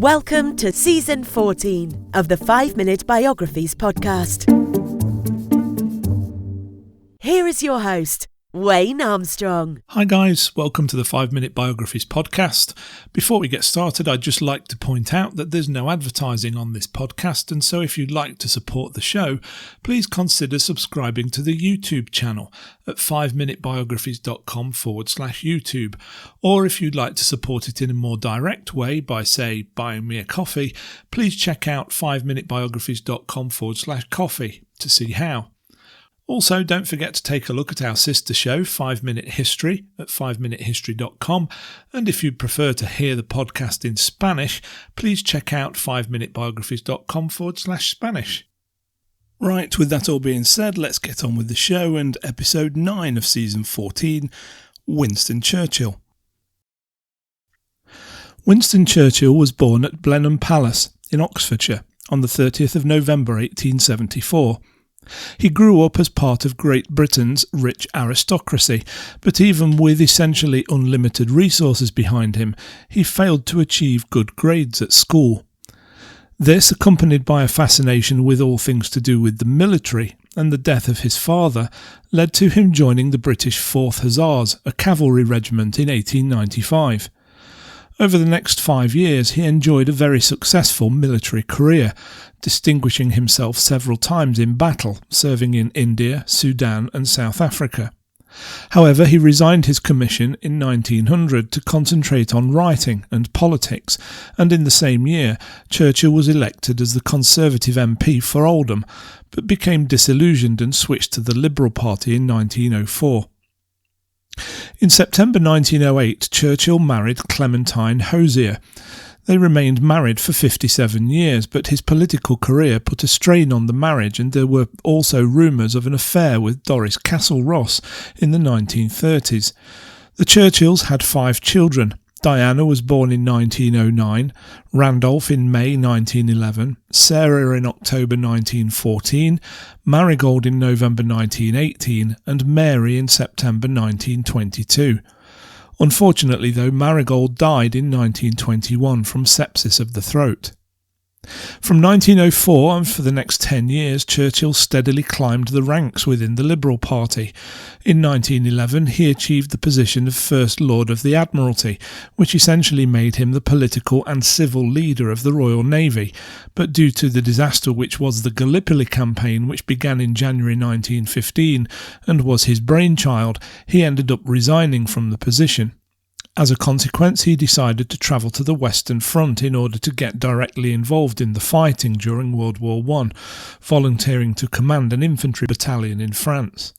Welcome to Season 14 of the 5-Minute Biographies podcast. Here is your host, Wayne Armstrong. Hi guys, welcome to the 5-Minute Biographies podcast. Before we get started, I'd just like to point out that there's no advertising on this podcast, and so if you'd like to support the show, please consider subscribing to the YouTube channel at 5minutebiographies.com/YouTube. Or if you'd like to support it in a more direct way by, say, buying me a coffee, please check out 5minutebiographies.com/coffee to see how. Also, don't forget to take a look at our sister show, 5 Minute History, at 5minutehistory.com. And if you'd prefer to hear the podcast in Spanish, please check out 5minutebiographies.com/Spanish. Right, with that all being said, let's get on with the show and episode 9 of season 14, Winston Churchill. Winston Churchill was born at Blenheim Palace in Oxfordshire on the 30th of November 1874. He grew up as part of Great Britain's rich aristocracy, but even with essentially unlimited resources behind him, he failed to achieve good grades at school. This, accompanied by a fascination with all things to do with the military and the death of his father, led to him joining the British Fourth Hussars, a cavalry regiment, in 1895. Over the next 5 years, he enjoyed a very successful military career, distinguishing himself several times in battle, serving in India, Sudan and South Africa. However, he resigned his commission in 1900 to concentrate on writing and politics, and in the same year, Churchill was elected as the Conservative MP for Oldham, but became disillusioned and switched to the Liberal Party in 1904. In September 1908, Churchill married Clementine Hosier. They remained married for 57 years, but his political career put a strain on the marriage, and there were also rumours of an affair with Doris Castle-Ross in the 1930s. The Churchills had 5 children. Diana was born in 1909, Randolph in May 1911, Sarah in October 1914, Marigold in November 1918 and Mary in September 1922. Unfortunately though, Marigold died in 1921 from sepsis of the throat. From 1904 and for the next 10 years, Churchill steadily climbed the ranks within the Liberal Party. In 1911 he achieved the position of First Lord of the Admiralty, which essentially made him the political and civil leader of the Royal Navy, but due to the disaster which was the Gallipoli campaign, which began in January 1915 and was his brainchild, he ended up resigning from the position. As a consequence, he decided to travel to the Western Front in order to get directly involved in the fighting during World War I, volunteering to command an infantry battalion in France.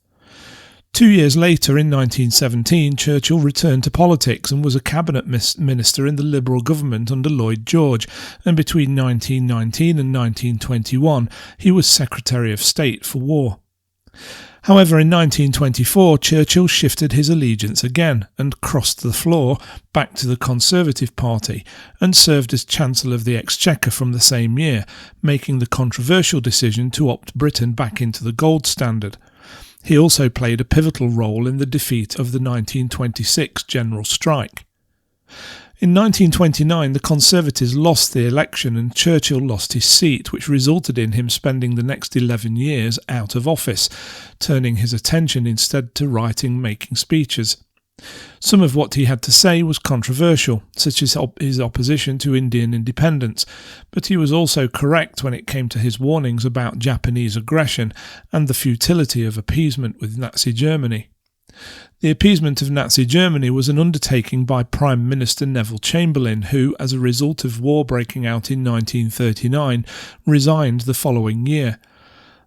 2 years later, in 1917, Churchill returned to politics and was a cabinet minister in the Liberal government under Lloyd George, and between 1919 and 1921 he was Secretary of State for War. However, in 1924, Churchill shifted his allegiance again and crossed the floor back to the Conservative Party and served as Chancellor of the Exchequer from the same year, making the controversial decision to opt Britain back into the gold standard. He also played a pivotal role in the defeat of the 1926 general strike. In 1929, the Conservatives lost the election and Churchill lost his seat, which resulted in him spending the next 11 years out of office, turning his attention instead to writing and making speeches. Some of what he had to say was controversial, such as his opposition to Indian independence, but he was also correct when it came to his warnings about Japanese aggression and the futility of appeasement with Nazi Germany. The appeasement of Nazi Germany was an undertaking by Prime Minister Neville Chamberlain, who, as a result of war breaking out in 1939, resigned the following year.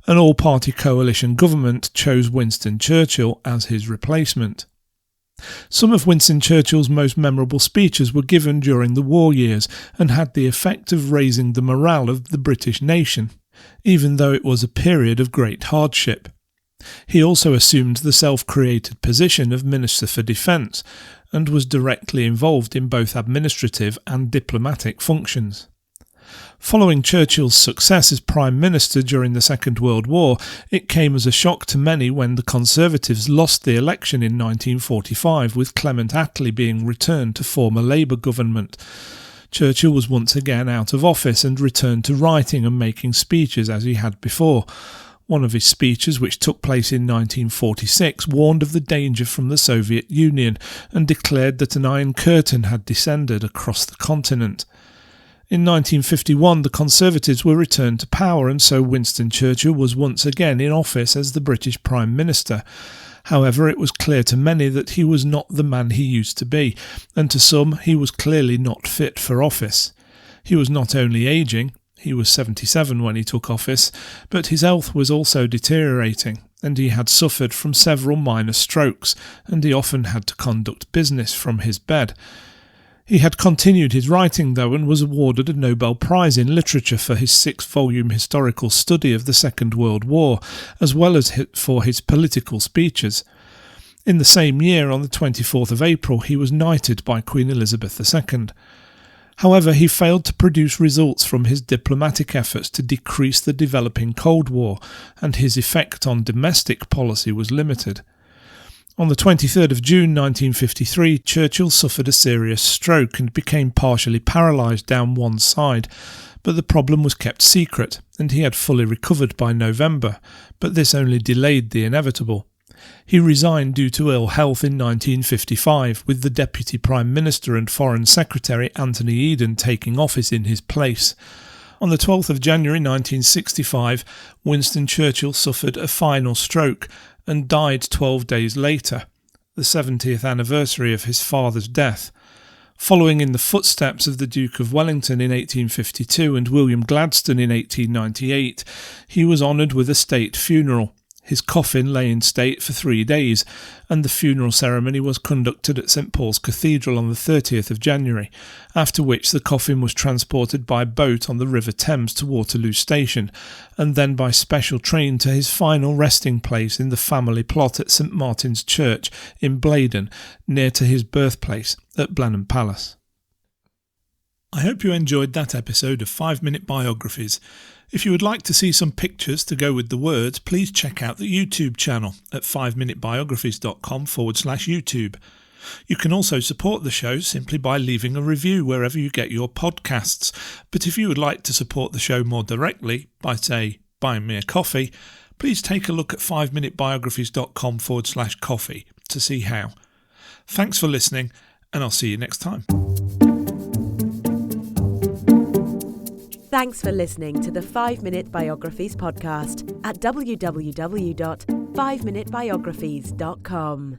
An all-party coalition government chose Winston Churchill as his replacement. Some of Winston Churchill's most memorable speeches were given during the war years and had the effect of raising the morale of the British nation, even though it was a period of great hardship. He also assumed the self-created position of Minister for Defence and was directly involved in both administrative and diplomatic functions. Following Churchill's success as Prime Minister during the Second World War, it came as a shock to many when the Conservatives lost the election in 1945, with Clement Attlee being returned to form a Labour government. Churchill was once again out of office and returned to writing and making speeches as he had before. One of his speeches, which took place in 1946, warned of the danger from the Soviet Union and declared that an Iron Curtain had descended across the continent. In 1951, the Conservatives were returned to power, and so Winston Churchill was once again in office as the British Prime Minister. However, it was clear to many that he was not the man he used to be, and to some he was clearly not fit for office. He was not only ageing, he was 77 when he took office, but his health was also deteriorating, and he had suffered from several minor strokes, and he often had to conduct business from his bed. He had continued his writing, though, and was awarded a Nobel Prize in Literature for his 6-volume historical study of the Second World War, as well as for his political speeches. In the same year, on the 24th of April, he was knighted by Queen Elizabeth II. However, he failed to produce results from his diplomatic efforts to decrease the developing Cold War, and his effect on domestic policy was limited. On the 23rd of June 1953, Churchill suffered a serious stroke and became partially paralysed down one side, but the problem was kept secret, and he had fully recovered by November, but this only delayed the inevitable. He resigned due to ill health in 1955, with the Deputy Prime Minister and Foreign Secretary Anthony Eden taking office in his place. On the 12th of January 1965, Winston Churchill suffered a final stroke and died 12 days later, the 70th anniversary of his father's death. Following in the footsteps of the Duke of Wellington in 1852 and William Gladstone in 1898, he was honoured with a state funeral. His coffin lay in state for 3 days, and the funeral ceremony was conducted at St Paul's Cathedral on the 30th of January, after which the coffin was transported by boat on the River Thames to Waterloo Station, and then by special train to his final resting place in the family plot at St Martin's Church in Blaydon, near to his birthplace at Blenheim Palace. I hope you enjoyed that episode of 5-Minute Biographies. If you would like to see some pictures to go with the words, please check out the YouTube channel at 5minutebiographies.com/YouTube. You can also support the show simply by leaving a review wherever you get your podcasts. But if you would like to support the show more directly by, say, buying me a coffee, please take a look at 5minutebiographies.com/coffee to see how. Thanks for listening, and I'll see you next time. Thanks for listening to the 5-Minute Biographies podcast at www.5minutebiographies.com.